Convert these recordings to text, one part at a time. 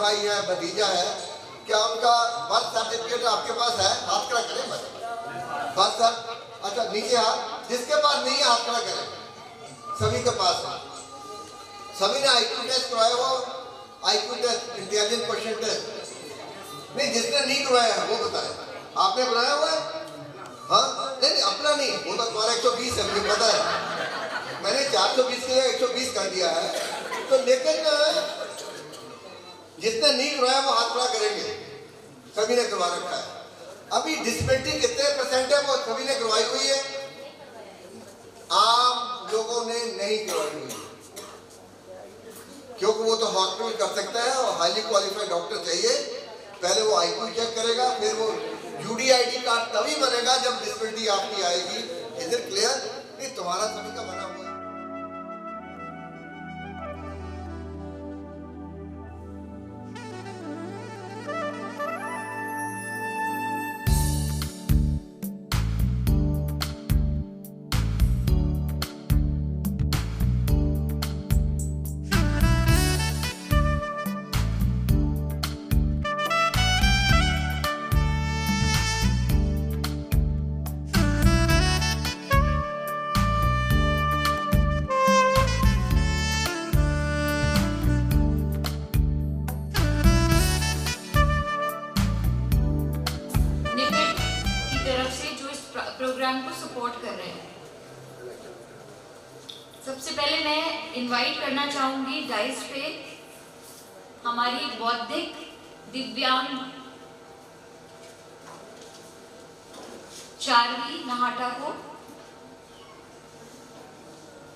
भाई है, भतीजा है, क्या उनका बर्थ सर्टिफिकेट आपके पास है? हाथ खड़ा करें बस। बस सर, अच्छा नीचे हाथ, जिसके पास नहीं है हाथ खड़ा करें। सभी के पास है, सभी ने IQ टेस्ट करवाया हुआ? IQ test, intelligent question test? नहीं, जिसने नहीं करवाया है वो बताए। आपने बनाया हुआ है? हाँ नहीं, अपना नहीं, वो तो तुम्हारा 120 है, मुझे पता है। मैंने 420 के लिए 120 कर दिया है। तो लेकिन जिसने नहीं करवाया वो हाथ खड़ा करेंगे। सभी ने करवा रखा है। अभी डिसेबिलिटी कितने % है वो सभी ने करवाई हुई है? आम लोगों ने नहीं करवाई हुई है, क्योंकि वो तो हॉस्पिटल कर सकता है और हाईली क्वालिफाइड डॉक्टर चाहिए। पहले वो IQ चेक करेगा, फिर वो UDID कार्ड तभी बनेगा जब डिसेबिलिटी आपकी आएगी। Is it clear? नहीं, तुम्हारा सभी का बना हुआ है। प्रोग्राम को सपोर्ट कर रहे हैं। सबसे पहले मैं इनवाइट करना चाहूंगी डाइस पे हमारी बौद्धिक दिव्यांग चारवी नहाटा को।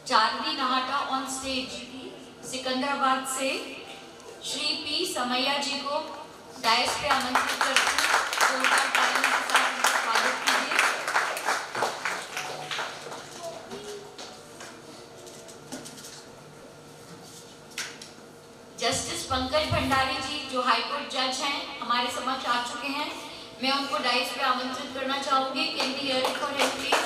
चारवी नहाटा ऑन स्टेज। सिकंदराबाद से श्री P समैया जी को डाइस पे आमंत्रित करती हूँ। के साथ स्वागत कीजिए। जस्टिस पंकज भंडारी जी जो हाईकोर्ट जज हैं, हमारे समक्ष आ चुके हैं। मैं उनको डाइस पे आमंत्रित करना चाहूंगी। Can be here for him please.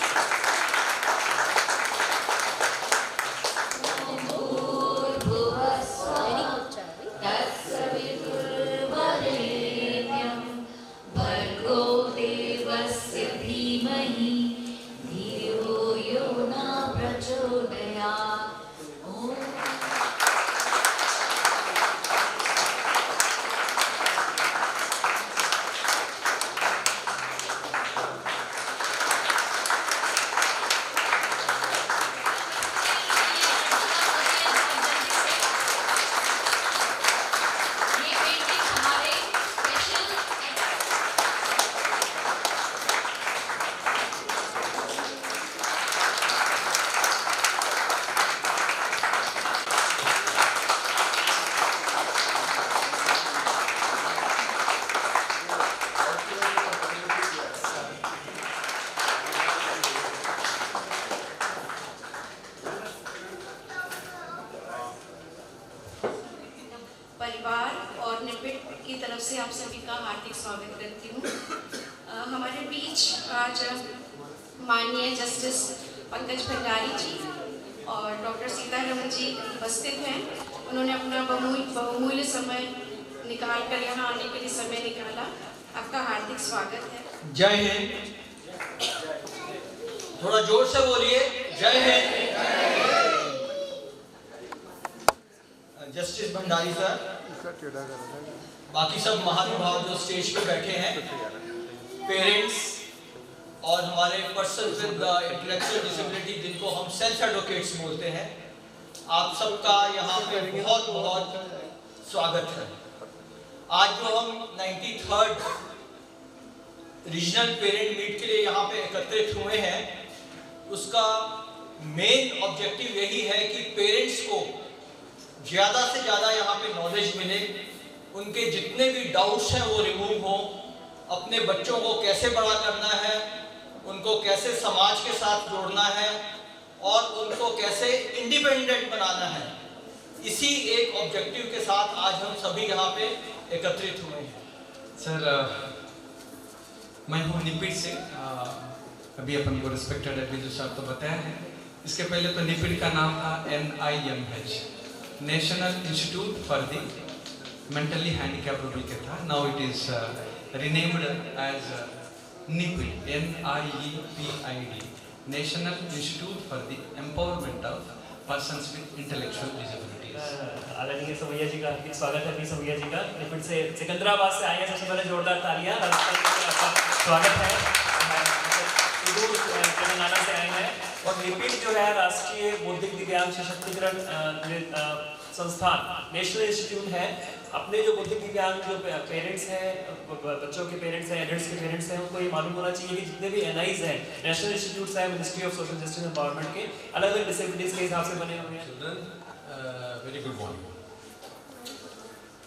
की तरफ से आप सभी का हार्दिक स्वागत करती हूँ। हमारे बीच आज माननीय जस्टिस पंकज भंडारी जी और डॉक्टर सीतारमण जी उपस्थित हैं। उन्होंने अपना बहुमूल्य समय निकाल कर यहाँ आने के लिए समय निकाला। आपका हार्दिक स्वागत है। जय हिंद। थोड़ा जोर से बोलिए, जय हिंद। जस्टिस भंडारी सर, बाकी सब महानुभाव जो स्टेज पे बैठे हैं, पेरेंट्स और हमारे पर्सन विद इंटेलेक्चुअल डिसेबिलिटी जिनको हम सेल्फ एडवोकेट्स बोलते हैं, आप सबका यहाँ पे बहुत बहुत स्वागत है। आज जो हम 93rd रीजनल पेरेंट मीट के लिए यहाँ पे एकत्रित हुए हैं, उसका मेन ऑब्जेक्टिव यही है कि पेरेंट्स को ज़्यादा से ज़्यादा यहाँ पे नॉलेज मिले, उनके जितने भी डाउट्स हैं वो रिमूव हो, अपने बच्चों को कैसे बड़ा करना है, उनको कैसे समाज के साथ जोड़ना है और उनको कैसे इंडिपेंडेंट बनाना है। इसी एक ऑब्जेक्टिव के साथ आज हम सभी यहाँ पे एकत्रित हुए हैं। सर, मैं हूँ निपिड से। अभी अपन को रिस्पेक्टेड एडवाइजर साहब तो बताया है। इसके पहले तो निपिड का नाम था NIMH, national institute for the mentally handicapped के था. Now it is renamed as NIPID, NIEPID, National Institute for the Empowerment of Persons with Intellectual Disabilities. आदरणीय सवैया जी का हार्दिक स्वागत है. सवैया जी का निपिट से सिकंदराबाद से आए हैं. सबसे पहले जोरदार तालियां. आपका स्वागत है. तेलंगाना से आए हैं और निपिट जो है राष्ट्रीय बौद्धिक दिव्यांग सशक्तिकरण संस्थान नेशनल इंस्टीट्यूट है. अपने जो बौद्धिक दिव्यांग जो पेरेंट्स हैं, बच्चों के पेरेंट्स हैं, एडल्ट्स के पेरेंट्स हैं, उनको ये मालूम होना चाहिए कि जितने भी एनआईज हैं, नेशनल इंस्टीट्यूट्स हैं, ministry of social justice empowerment के अलग अलग डिसेबिलिटीज के हिसाब से बने हुए हैं. Children, very good morning.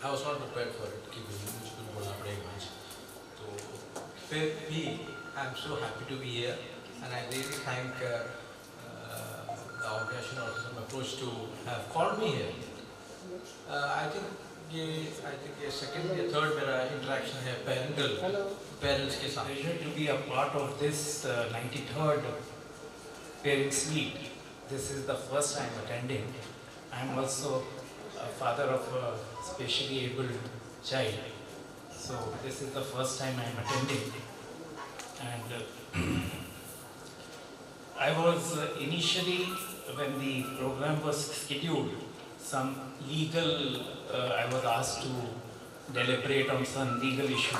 I was not prepared for it कि मुझे बोलना पड़ेगा आज. तो फिर भी I am so happy to be here and I really thank the Organization Autism Approach to have called me here. I think ये second या third मेरा interaction है parents के साथ. Pleasure to be a part of this 93rd parents meet. This is the first time attending. I am also a father of a specially abled child, so this is the first time I am attending. And I was initially, when the program was scheduled, some legal, I was asked to deliberate on some legal issue.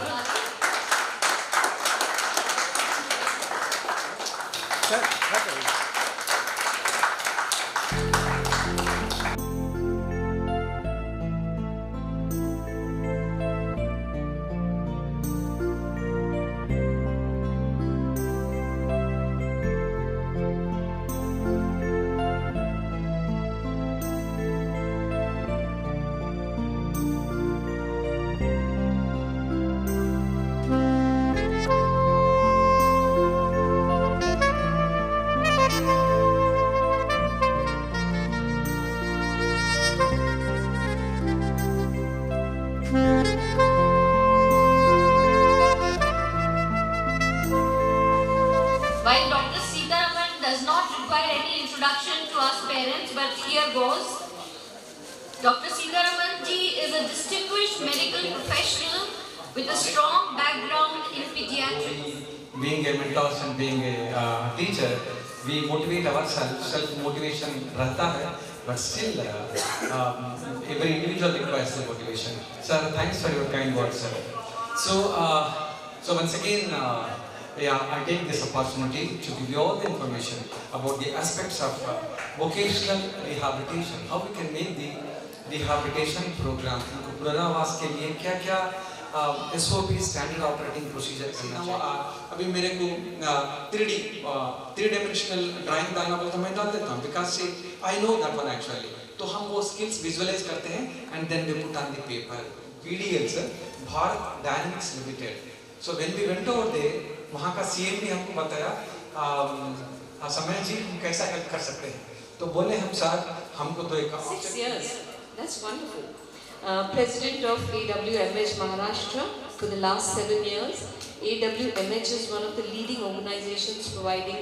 While Dr. Sitaraman does not require any introduction to us parents, but here goes. Dr. Sitaraman ji is a distinguished medical professional with a strong background in pediatrics. Being a mentor and being a teacher, we motivate ourselves. Self-motivation रहता है, but still every individual requires the motivation. Sir, thanks for your kind words, sir. So once again, I take this opportunity to give you all the information about the aspects of vocational rehabilitation. How we can make the rehabilitation program. उनको पुनर्वास के लिए क्या-क्या SOP standard operating procedure करना चाहिए. अभी मेरे को 3D drawing डालना बोलता मैं डाल देता हूँ because I know that one actually. तो हम वो skills visualize करते हैं and then we put on the paper. VDL sir, Bharat Dynamics Limited. So when we went over there, वहाँ का CM भी हमको बताया समय जी हम कैसा हेल्प कर सकते हैं. तो बोले हम सर हमको तो एक 6 years. That's wonderful. President of AWMH Maharashtra for the last 7 years. AWMH is one of the leading organizations providing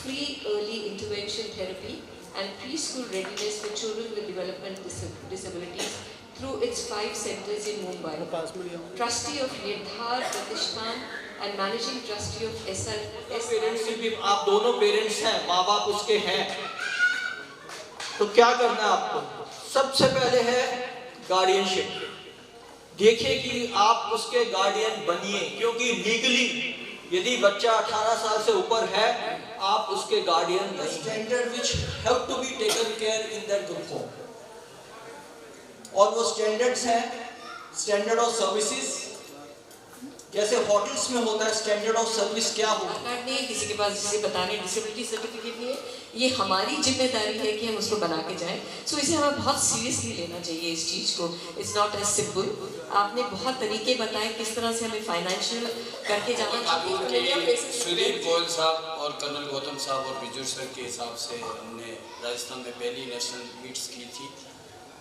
free early intervention therapy and preschool readiness for children with developmental disabilities through its 5 centers in Mumbai. Trustee of Nirdhar Pratishthan and managing trustee of parents भी आप दोनों parents हैं, माँ बाप उसके हैं, तो क्या करना है आपको? सबसे पहले है गार्डियनशिप. देखिए कि आप उसके गार्डियन बनिए, क्योंकि लीगली यदि बच्चा 18 साल से ऊपर है आप उसके गार्डियन नहीं. Standard which have to be taken care in that group home. और वो स्टैंडर्ड्स हैं स्टैंडर्ड ऑफ सर्विसेज. जैसे होटल्स में होता है स्टैंडर्ड ऑफ सर्विस क्या होगा. कार्ड नहीं किसी के पास जिसे बताने डिसेबिलिटी सर्टिफिकेट नहीं है, ये हमारी जिम्मेदारी है कि हम उसको बना के जाएं. सो इसे हमें बहुत सीरियसली लेना चाहिए इस चीज़ को. It's not as simple. आपने बहुत तरीके बताए किस तरह से हमें फाइनेंशियल करके जाना चाहिए. सुदीप गोयल साहब और कर्नल गौतम साहब और बिजू सर के हिसाब से हमने राजस्थान में पहली नेशनल मीट्स की थी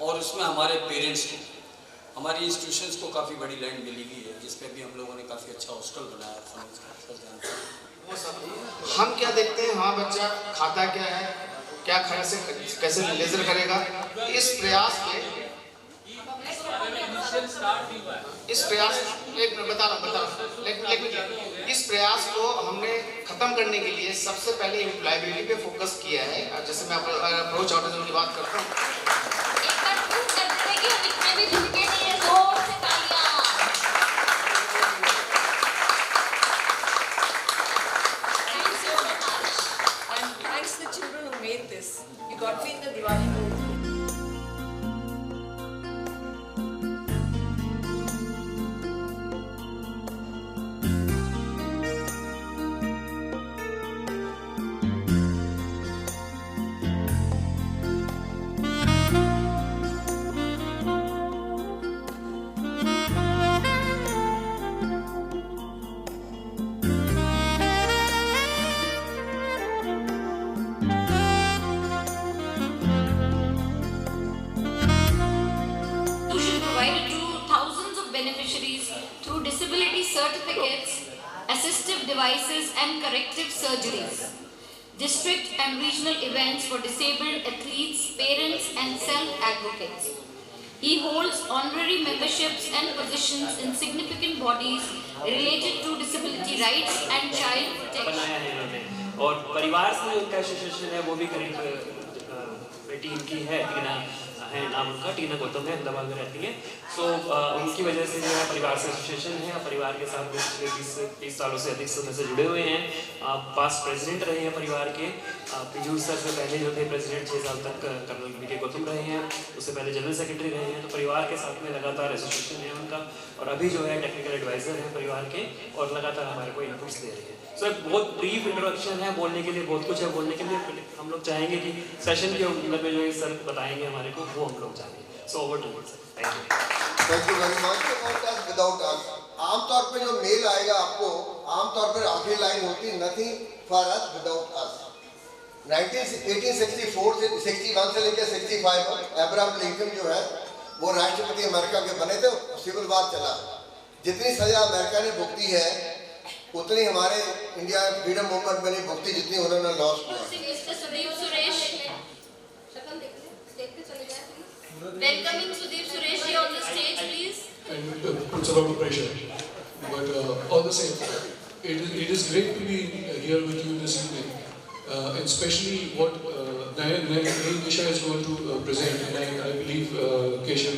और उसमें हमारे पेरेंट्स को, हमारी इंस्टीट्यूशंस को काफ़ी बड़ी लैंड मिली हुई है जिस पे भी हम लोगों ने काफ़ी अच्छा हॉस्टल बनाया है. हम क्या देखते हैं, हाँ बच्चा खाता क्या है, क्या खाने से कैसे लेजर करेगा, इस प्रयास में सेशन स्टार्ट नहीं हुआ है। इस प्रयास एक मिनट बता रहा हूँ लेकिन इस प्रयास को हमने खत्म करने के लिए सबसे पहले एम्प्लॉयबिलिटी पे फोकस किया है। जैसे मैं अप्रोच ऑटिज्म की बात करता हूँ, एक बार प्रूव कर देते कि हम इतने भी झुके नहीं है, जोर से तालियां। Thanks so much. And thanks to the children who made this. You got me in the Diwali mood. Provided to thousands of beneficiaries through disability certificates, assistive devices and corrective surgeries. District and regional events for disabled athletes, parents and self-advocates. He holds honorary memberships and positions in significant bodies related to disability rights and child protection. बनाया है इन्होंने, और परिवार से उनका association है वो भी करीब बेटी इनकी है, टीना है नाम उनका, टीना गौतम है, अहमदाबाद में रहती है। सो उनकी वजह से जो है परिवार से एसोसिएशन है, परिवार के साथ पिछले 20-30 सालों से अधिक समय से जुड़े हुए हैं। पास्ट प्रेसिडेंट रहे हैं परिवार के, पिजूर सर से पहले जो थे प्रेसिडेंट 6 साल तक कर्नल बी के गौतम रहे हैं, उससे पहले जनरल सेक्रेटरी रहे हैं। तो परिवार के साथ में लगातार एसोसिएशन है उनका, और अभी जो है टेक्निकल एडवाइजर हैं परिवार के, और लगातार हमारे को इनपुट्स दे रहे हैं। सो एक बहुत ब्रीफ इंट्रोडक्शन है, बोलने के लिए बहुत कुछ है बोलने के लिए। हम लोग चाहेंगे कि सेशन के अंदर में जो ये सर बताएंगे हमारे को, वो हम लोग चाहेंगे। So over to you sir. Thank you very much. About us without us, आमतौर पे जो मेल आएगा आपको, आमतौर पर आखिरी लाइन होती है नथिंग फॉर अस विदाउट अस। 1864 से 61 से लेकर 65 अब्राहम लिंकन जो है वो राष्ट्रपति अमेरिका के बने थे। सिविल वार चला, जितनी सजा अमेरिका ने भुगती है उतनी हमारे इंडिया फ्रीडम मूवमेंट में नहीं भुगती जितनी उन्होंने लॉस किया। Sudeep Suresh, welcoming Sudeep Suresh ji on the stage, please. And puts a lot of pressure. But all the same, it is great to be here with you this evening, and especially what Nisha is going to present, and I believe Keshav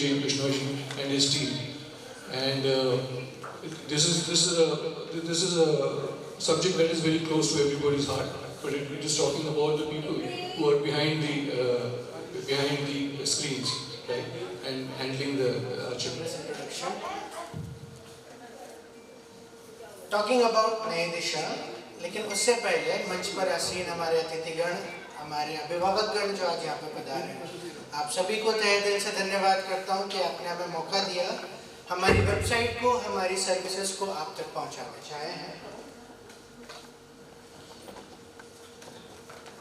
ji, Krishna ji, and his team. And this is a subject that is very close to everybody's heart. But it is talking about the people who are behind the screens, right, and handling the children. Talking about नई दिशा, लेकिन उससे पहले मंच पर आसीन हमारे अतिथिगण, हमारे अभिभावकगण जो आज यहाँ पे पधारे हैं, आप सभी को तहे दिल से धन्यवाद करता हूँ कि आपने हमें मौका दिया, हमारी वेबसाइट को, हमारी सर्विसेज को आप तक पहुँचाना चाहे हैं।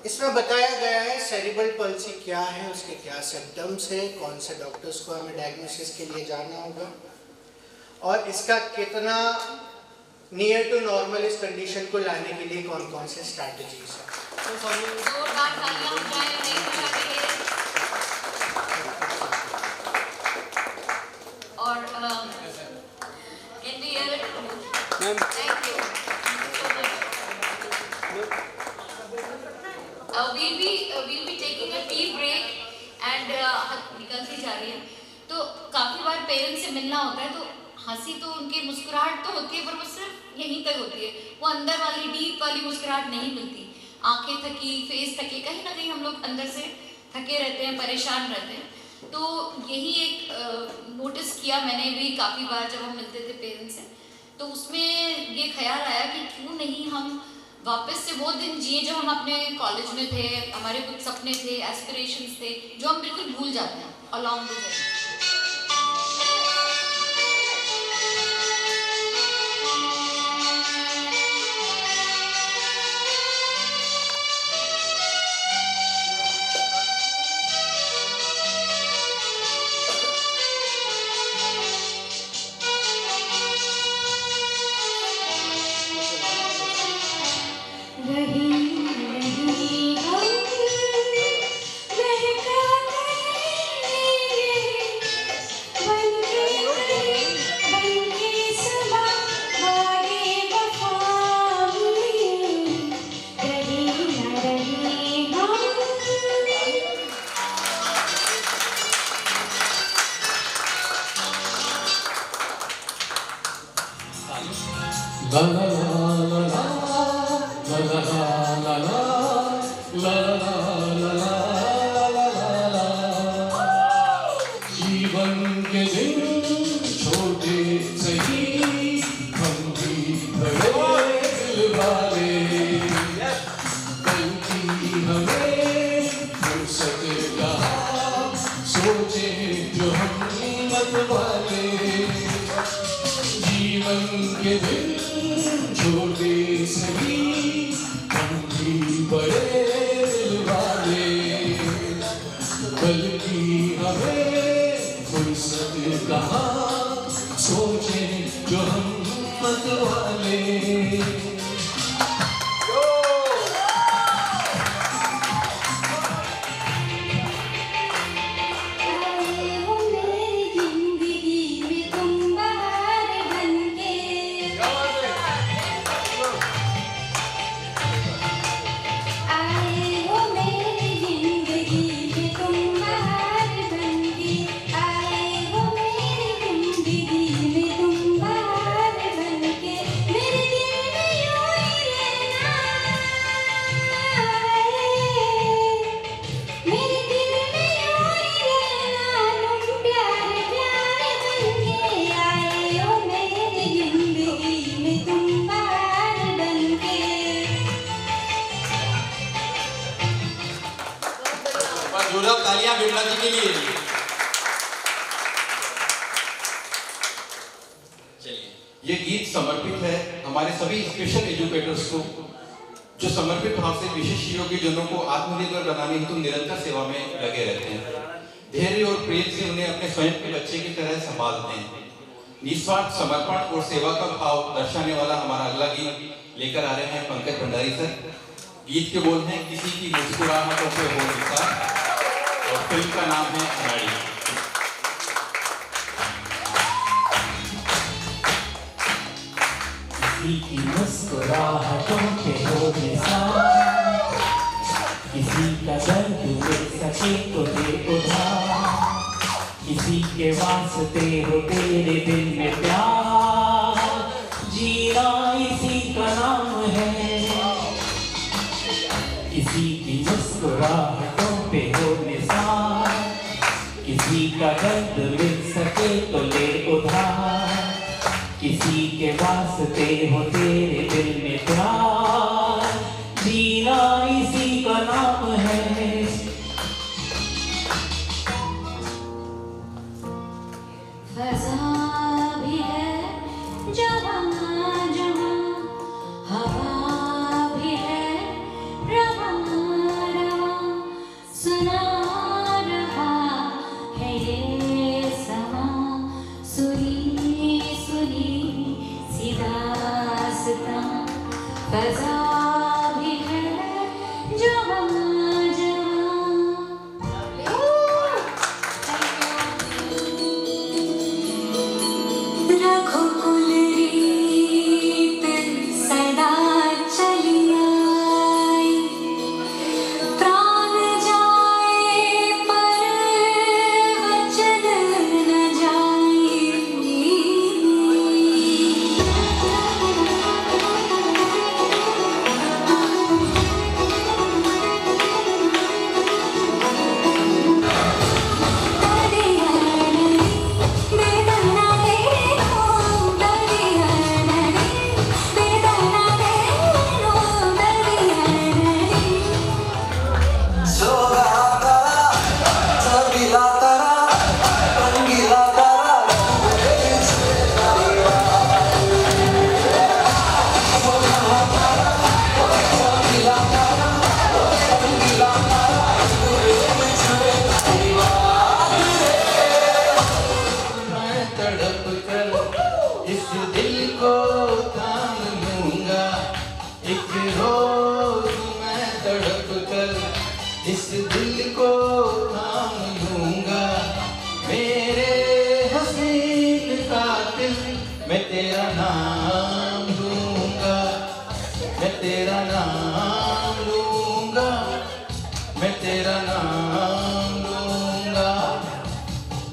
इसमें बताया गया है सेरिब्रल पल्सी क्या है, उसके क्या सिम्टम्स है, कौन से डॉक्टर्स को हमें डायग्नोसिस के लिए जाना होगा, और इसका कितना नियर टू नॉर्मल इस कंडीशन को लाने के लिए कौन कौन से स्ट्रैटेजीज हैं। जोरदार तालियां हो जाए नई दिशा के लिए। और in the year, thank you so much. We'll be taking a tea break and निकलती जा रही है। तो काफी बार पेरेंट्स से मिलना होता है, तो हंसी तो उनकी मुस्कुराहट तो होती है, पर वो सिर्फ यहीं तक होती है, वो अंदर वाली डीप वाली मुस्कुराहट नहीं मिलती। आंखें थकी, फेस थके, कहीं ना कहीं हम लोग अंदर से थके रहते हैं, परेशान रहते हैं। तो यही एक नोटिस किया मैंने भी काफ़ी बार जब हम मिलते थे पेरेंट्स से, तो उसमें ये ख्याल आया कि क्यों नहीं हम वापस से वो दिन जिए जब हम अपने कॉलेज में थे, हमारे कुछ सपने थे, एस्पिरेशंस थे, जो हम बिल्कुल भूल जाते हैं अलॉन्ग द वे। रही हम बहका करेंगे जीवन के दिन छोटे सही हम भी बड़े दिल वाले कल की हमें फुर्सत का सोचे जो हम मत वाले जीवन के दिन छोटे सही हम भी बड़े दिल वाले कल की हमें फुर्सत कहाँ सोचे जो हम मत वाले जोरदार तालियां बिरला जी के लिए। चलिए, ये गीत समर्पित है हमारे सभी स्पेशल एजुकेटर्स को जो समर्पित भाव से विशेष योग्यजनों को आत्मनिर्भर बनाने हेतु निरंतर सेवा में लगे रहते हैं। धैर्य और प्रेम से उन्हें अपने स्वयं के बच्चे की तरह संभालते हैं। निस्वार्थ समर्पण और सेवा का भाव दर्शाने वाला हमारा अगला गीत लेकर आ रहे हैं पंकज भंडारी सर। गीत के बोल हैं किसी की मुस्कुराहटों पे हो निसार और फिल्म का नाम है अनाड़ी। किसी की मुस्कुराहटों पे हो निसार, किसी का दर्द ले सके तो दे उधार, किसी के वास्ते हो तेरे दिल में प्यार, जीना इसी का नाम है। किसी की मुस्कुराहटों पे हो निसार, किसी का दर्द मिल सके तो ले उधार, किसी के वास्ते हो तेरे दिल में प्यार, जीना इसी का नाम है। फज़ा भी है जवां जवां, हवा भी है रवां रवां, सुना रहा है ये समा, सुनी सुनी सी दास्तां। फज़ा भी है जवां रघुकुल रीत सदा चली आई, प्राण जाए पर वचन न जाए। इस दिल को थाम लूंगा, एक रोज मैं तड़प कर इस दिल को थाम लूंगा। मेरे हसीन कातिल मैं तेरा नाम लूंगा, मैं तेरा नाम लूंगा, मैं तेरा नाम लूंगा।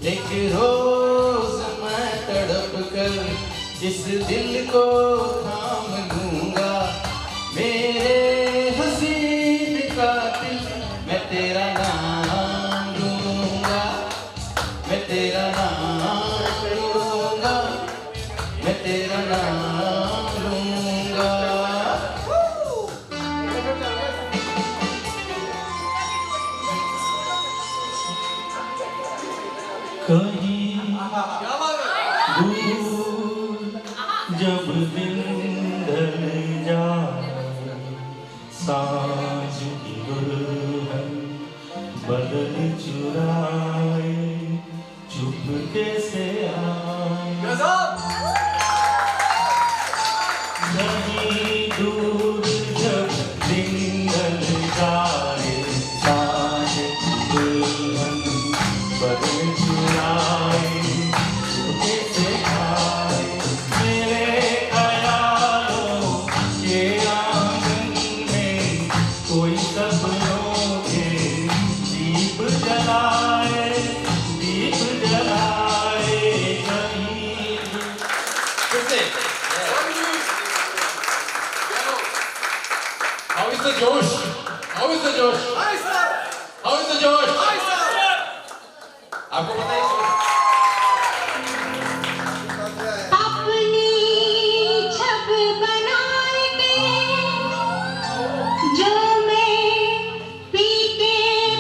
एक रोज मैं तड़प कर इस दिल को थाम तेरा नाम लूंगा, मैं तेरा नाम लूंगा, मैं तेरा नाम लूंगा। कहीं दूर जब दिन ढल जाए, सांझ की दुल्हन बदन चुराए, चुपके से आए। कहीं दूर जब दिन ढल जाए, सांझ की दुल्हन बदन चुराए, चुपके से आए। मेरे ख्यालों के आंगन में कोई सपनों के दीप जलाए, दीप जलाए कहीं। How is the Josh? How is the Josh? How is the Josh? आपको पता है अपनी छब बनाए के जो मैं पी के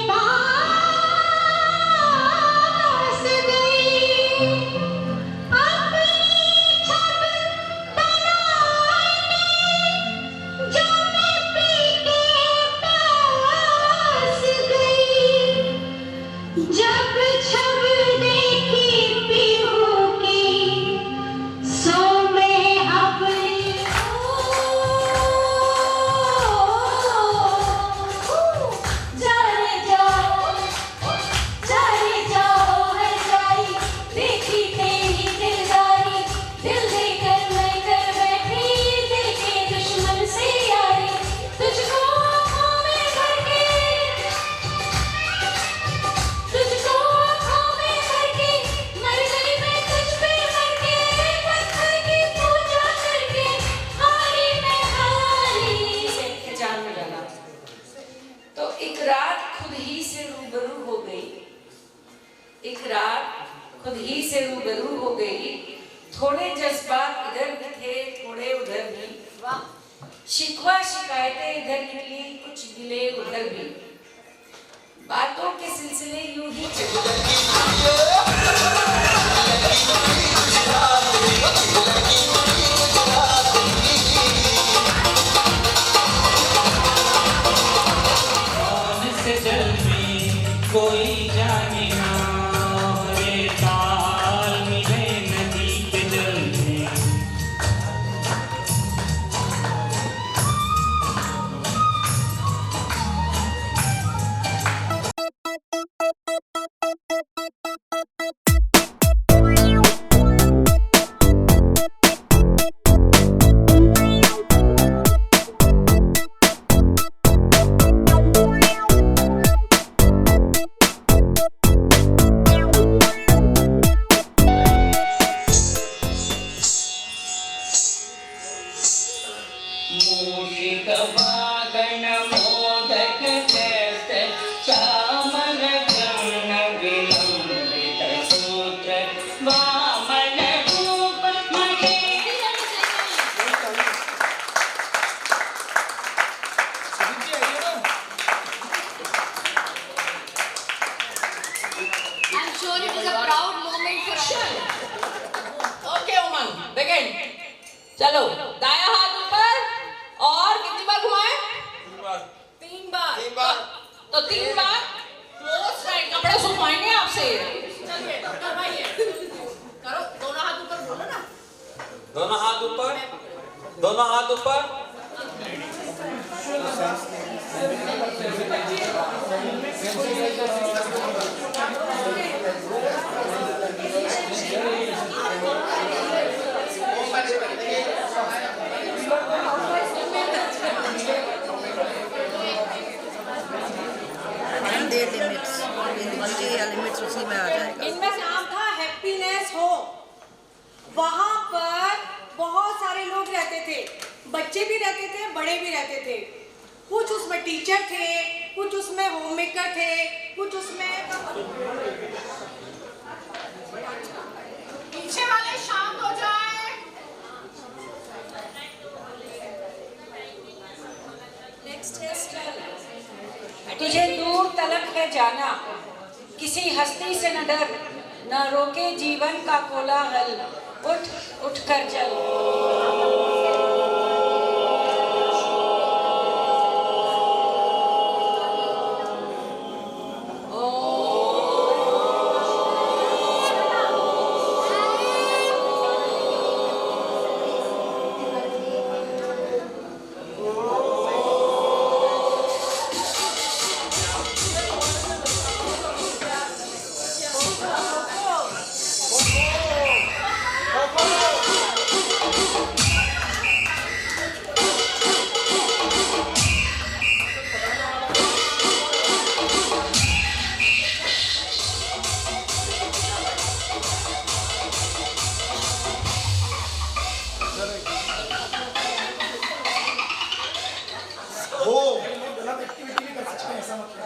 पास गई, अपनी छब बनाए के जो मैं पी के पास गई, जब छब देखी पीहू की, सो मैं अपनी जाने जाओ है जाई, देखी तेरी दिलदारी, दिल देकर मैं कर बैठी, दिल के दुश्मन से यारी, तुझको आँखों में भर के, तुझको आँखों में भर के, मर गई मैं तुझ पे मर के, पत्थर की पूजा करके, हारी मैं हारी। जान में डाला तो एक रात खुद ही से रूबरू हो गई, एक रात खुद ही से रूबरू हो गई, थोड़े जज्बात इधर भी थे थोड़े उधर भी, शिकवा शिकायतें इधर निकली कुछ गिले उधर भी, बातों के सिलसिले यूं ही चले। कौन से जल में कोई जाने ना, रे ताल मिले नदी के जल में। मूषिकवाहन मोदक हस्त चामर गमन विलंबित सूत्र वामन रूप Mahesh. I'm sure it is a proud moment for us. Okay Umang, begin. चलो, दाया हाथ ऊपर और कितनी बार घुमाएं? तीन बार। तो तीन बार क्लोज राइट, कपड़े सुखवाएंगे आपसे। चलिए डॉक्टर भाई करो, दोनों हाथ ऊपर बोलो ना। दोनों हाथ ऊपर, दोनों हाथ ऊपर। इनमें से नाम था हैप्पीनेस हो। वहाँ पर बहुत सारे लोग रहते थे, बच्चे भी रहते थे, बड़े भी रहते थे। कुछ उसमें टीचर थे, कुछ उसमें होम मेकर थे, कुछ उसमें पीछे वाले शांत हो जाए। तुझे दूर तलक है जाना, किसी हस्ती से न डर, न रोके जीवन का कोलाहल, उठ उठ कर चल।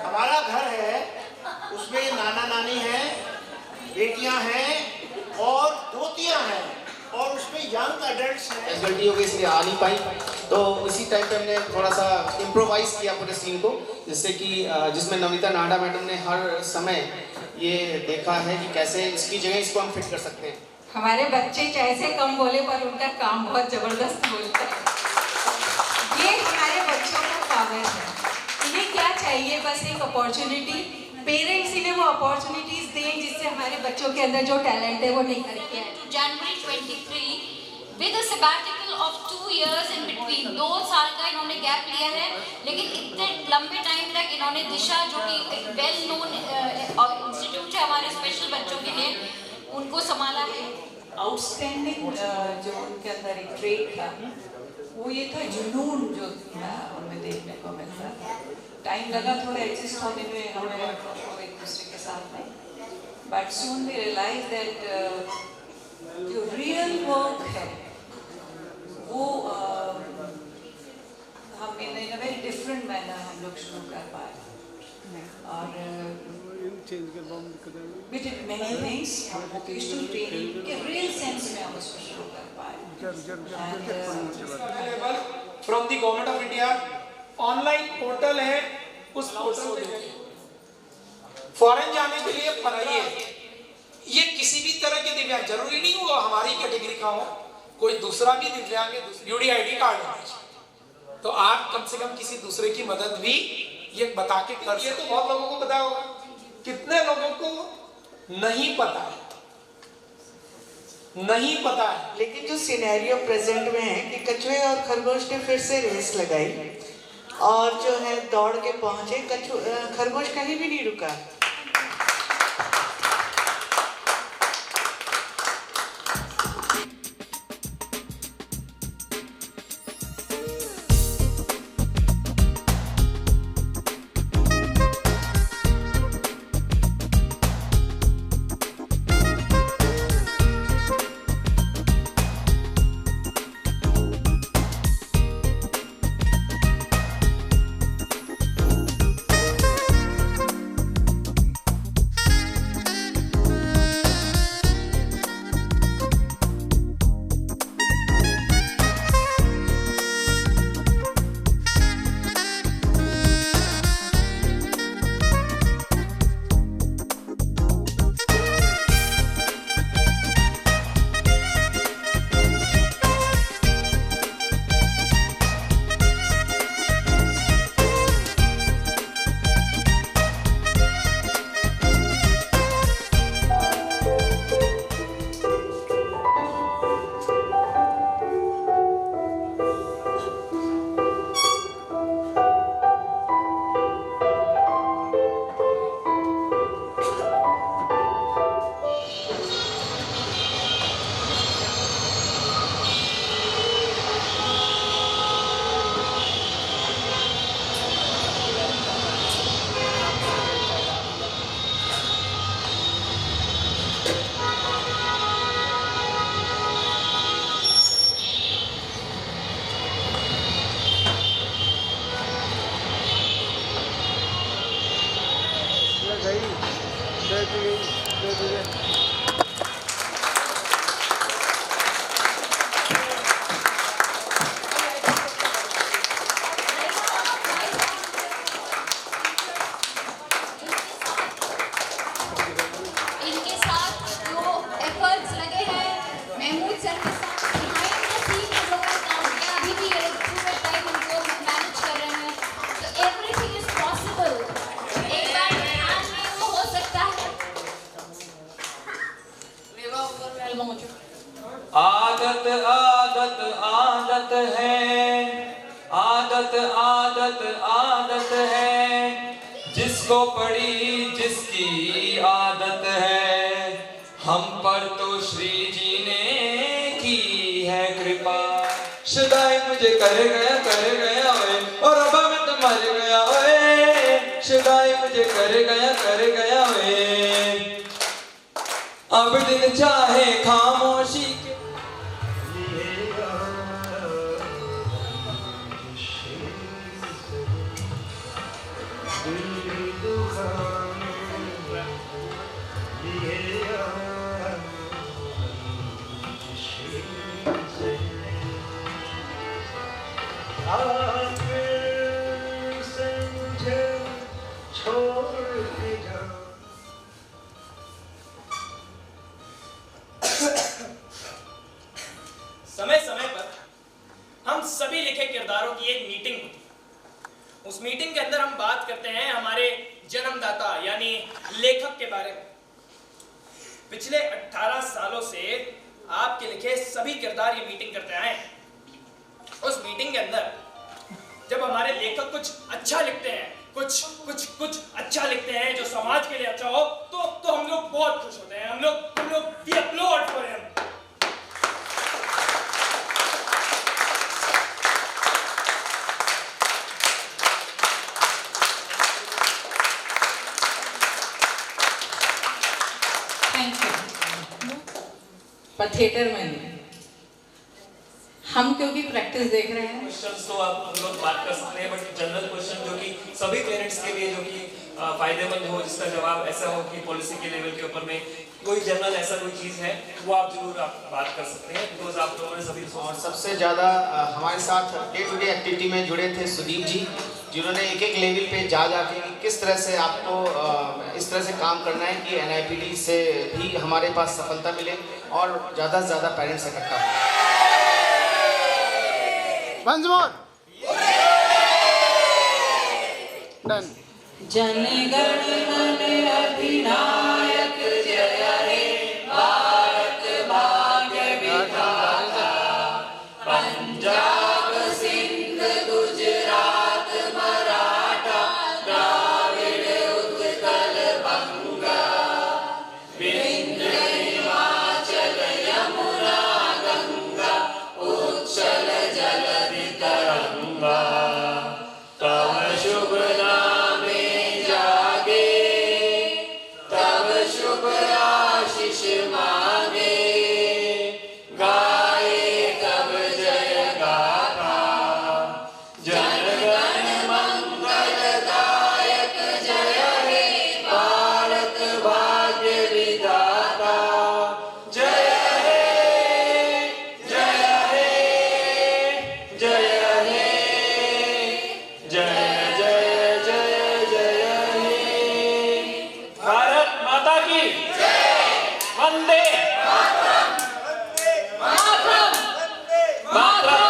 हमारा घर है, उसमें नाना नानी है, बेटियां हैं और दोतियां हैं, और उसमें यंग एडल्ट्स हैं। गलती हो गई इसलिए आ नहीं पाई, तो इसी टाइम पे हमने थोड़ा सा इम्प्रोवाइज किया पूरे सीन को, जिससे कि जिसमें नमिता नाहडा मैडम ने हर समय ये देखा है कि कैसे इसकी जगह इसको हम फिट कर सकते हैं। हमारे बच्चे कैसे कम बोले पर उनका काम बहुत जबरदस्त बोलता है। ये हमारे बच्चों का पावर है। इन्हें क्या चाहिए? बस एक अपॉर्चुनिटी। पेरेंट्स इन्हें वो अपॉर्चुनिटीज दें जिससे हमारे बच्चों के अंदर जो टैलेंट है वो निकल के आए। January 23 with a sabbatical of 2 years in between, 2 साल का इन्होंने गैप लिया है, लेकिन इतने लंबे टाइम तक इन्होंने दिशा, जो कि वेल नोन इंस्टीट्यूट है हमारे स्पेशल बच्चों के लिए, उनको संभाला है। आउटस्टैंडिंग जो उनके अंदर एक ट्रेट था वो ये था जुनून, जो उनमें देखने को मिलता था। टाइम लगा थोड़ा एडजस्ट होने में हमें एक दूसरे के साथ में, but soon we realise that जो रियल वर्क है वो हम in a very different manner हम लोग शुरू कर पाए। और we did many things, vocational training के real sense में हम उसको शुरू कर पाए। From the Government of India, online portal है, उस पोर्टल पे फॉरेन जाने के लिए 15 है। ये किसी भी तरह के दिव्यांग, जरूरी नहीं हो हमारी कैटेगरी का हो, कोई दूसरा भी दिव्यांग UDID कार्ड होना चाहिए, तो आप कम से कम किसी दूसरे की मदद भी ये बता के कर। ये तो बहुत लोगों को पता होगा, कितने लोगों को नहीं पता है, नहीं पता है। लेकिन जो सिनेरियो प्रेजेंट में है कि कछुए और खरगोश ने फिर से रेस लगाई और जो है दौड़ के पहुंचे, खरगोश कहीं भी नहीं रुका। इनके साथ जो एफर्ट्स लगे हैं महमूद सर के साथ behind the scene हम लोगों ने काम किया, अभी भी ये पूरे टाइम उनको मैनेज कर रहे हैं, तो everything is possible। एक बार ध्यान में वो हो सकता है। आदत आदत आदत है, आदत आदत आदत है, जिसको पड़ी जिसकी आदत है, हम पर तो श्री जी ने की है कृपा। शुदाई मुझे कर गया ओए, और अब मैं तो मर गया ओए, शुदाई मुझे कर गया ओए, अब दिल चाहे खामोशी के समय समय पर हम सभी लिखे किरदारों की एक मीटिंग होती है। उस मीटिंग के अंदर हम बात करते हैं हमारे जन्मदाता यानी लेखक के बारे में। पिछले 18 सालों से आपके लिखे सभी किरदार ये मीटिंग करते आए हैं। उस मीटिंग के अंदर जब हमारे लेखक कुछ अच्छा लिखते हैं, कुछ अच्छा लिखते हैं जो समाज के लिए अच्छा हो, तो हम लोग बहुत खुश होते हैं। हम लोग we applaud for him। पर थिएटर में नहीं। हम क्योंकि प्रैक्टिस देख रहे हैं। क्वेश्चंस तो आप हम लोग बात कर सकते हैं, बट जनरल क्वेश्चन जो कि सभी पेरेंट्स के लिए जो कि फायदेमंद हो, जिसका जवाब ऐसा हो कि पॉलिसी के लेवल के ऊपर में कोई जनरल ऐसा कोई चीज है, वो आप जरूर आप बात कर सकते हैं, बिकॉज आप लोगों ने सभी। और सबसे ज़्यादा हमारे साथ डे टू डे एक्टिविटी में जुड़े थे सुदीप जी, जिन्होंने एक एक लेवल पे जा जाके किस तरह से आपको इस तरह से काम करना है कि NIPD से भी हमारे पास सफलता मिले और ज़्यादा से ज़्यादा पेरेंट्स इकट्ठा हो। Once more. Done. Jana Gana मन अधिनायक जय हे भारत भाग्य विधाता, पंजाब सिंध गुजरात मराठा द्राविड़ उत्कल बंगा, विंध्य हिमाचल यमुना गंगा उच्छल जलधि तरंगा, तव शुभ नामे जागे, तव शुभ आशीष मांगे, गाए तब जय गाथा, जन गण मंगल दायक जय हे भारत भाग्य विधाता, जय हे जय हे जय हे जय जय जय जय हे। भारत माता की वंदे मातरम।